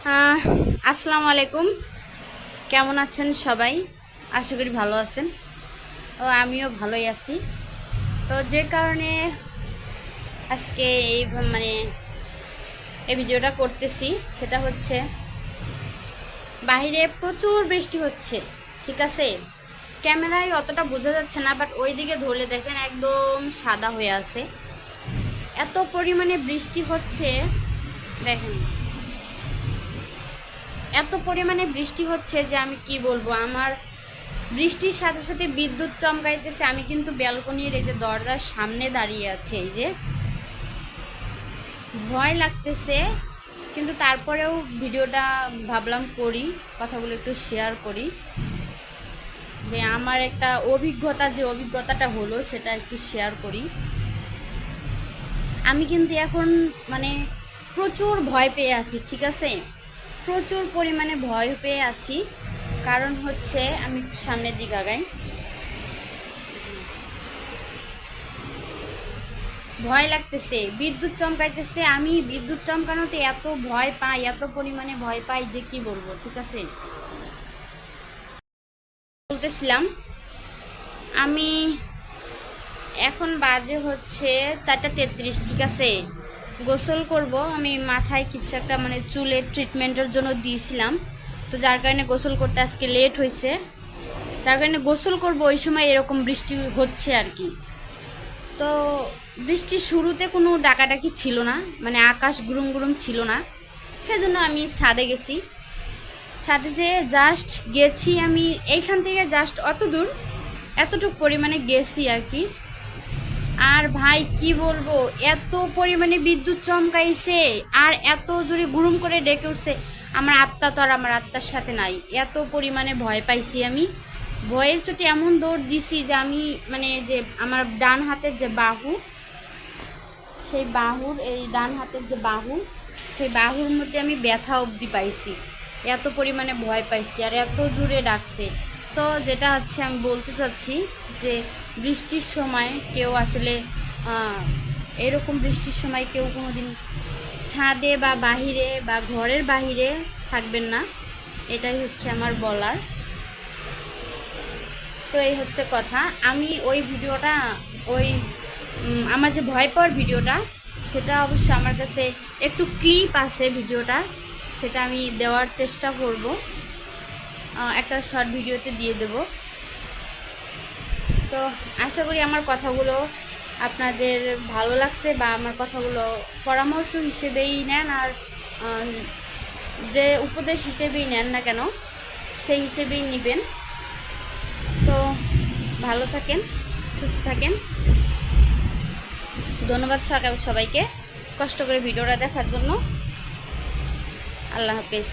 আসসালামু আলাইকুম। কেমন আছেন সবাই? আশা করি ভালো আছেন। ও আমিও ভালোই আছি। তো যে কারণে আজকে এই মানে এই ভিডিওটা করতেছি সেটা হচ্ছে বাইরে প্রচুর বৃষ্টি হচ্ছে। ঠিক আছে, ক্যামেরায় অতটা বোঝা যাচ্ছে না, বাট ওই দিকে ধরলে দেখেন একদম সাদা হয়ে আছে। এত পরিমাণে বৃষ্টি হচ্ছে, দেখেন এত পরিমাণে বৃষ্টি হচ্ছে যে আমি কি বলবো। আমার বৃষ্টির সাথে সাথে বিদ্যুৎ চমকাইতেছে। আমি কিন্তু ব্যালকনির এই যে দরজার সামনে দাঁড়িয়ে আছি, এই যে ভয় লাগতেছে, কিন্তু তারপরেও ভিডিওটা ভাবলাম করি, কথাগুলো একটু শেয়ার করি, যে আমার একটা অভিজ্ঞতা, যে অভিজ্ঞতাটা হলো সেটা একটু শেয়ার করি। আমি কিন্তু এখন মানে প্রচুর ভয় পেয়ে আছি। ঠিক আছে, প্রচুর পরিমাণে ভয় পেয়ে আছি। কারণ হচ্ছে আমি সামনের দিকে আগাই, ভয় লাগতেছে, বিদ্যুৎ চমকাইতেছে। আমি বিদ্যুৎ চমকানোতে এত ভয় পাই, এত পরিমাণে ভয় পাই যে কি বলবো। ঠিক আছে, বলতেছিলাম আমি এখন বাজে হচ্ছে 4:33। ঠিক আছে, গোসল করব আমি, মাথায় কিছু একটা মানে চুলের ট্রিটমেন্টের জন্য দিয়েছিলাম, তো যার কারণে গোসল করতে আজকে লেট হয়েছে। তার কারণে গোসল করব, ওই সময় এরকম বৃষ্টি হচ্ছে আর কি। তো বৃষ্টির শুরুতে কোনো ডাকাডাকি ছিল না, মানে আকাশ গুরুম গুরুম ছিল না, সেজন্য আমি ছাদে গেছি। ছাদে যে জাস্ট গেছি আমি, এইখান থেকে জাস্ট অত দূর, এতটুকু পরিমাণে গেছি আর কি। আর ভাই কি বলবো, এত পরিমাণে বিদ্যুৎ চমকাইছে আর এত জোরে গুরুম করে ডেকে উঠছে। আমার আত্মা তো আর আমার আত্মার সাথে নাই, এত পরিমাণে ভয় পাইছি আমি। ভয়ের চোটে এমন দৌড় দিছি যে আমি মানে যে আমার ডান হাতের যে বাহু, সেই বাহুর, এই ডান হাতের যে বাহু, সেই বাহুর মধ্যে আমি ব্যথা অবধি পাইছি। এত পরিমাণে ভয় পাইছি আর এত জোরে ডাকছে। তো যেটা হচ্ছে আমি বলতে চাচ্ছি যে বৃষ্টির সময় কেউ আসলে এরকম বৃষ্টির সময় কেউ কোনো দিন ছাদে বা বাহিরে বা ঘরের বাহিরে থাকবেন না, এটাই হচ্ছে আমার বলার। তো এই হচ্ছে কথা। আমি ওই ভিডিওটা, ওই আমার যে ভয় পাওয়ার ভিডিওটা, সেটা অবশ্য আমার কাছে একটু ক্লিপ আছে ভিডিওটা, সেটা আমি দেওয়ার চেষ্টা করব, একটা শর্ট ভিডিওতে দিয়ে দেব। তো আশা করি আমার কথাগুলো আপনাদের ভালো লাগছে, বা আমার কথাগুলো পরামর্শ হিসেবেই নেন, আর যে উপদেশ হিসেবেই নেন না কেন, সেই হিসেবেই নেবেন। তো ভালো থাকেন, সুস্থ থাকেন। ধন্যবাদ সবাইকে কষ্ট করে ভিডিওটা দেখার জন্য। আল্লাহ হাফেজ।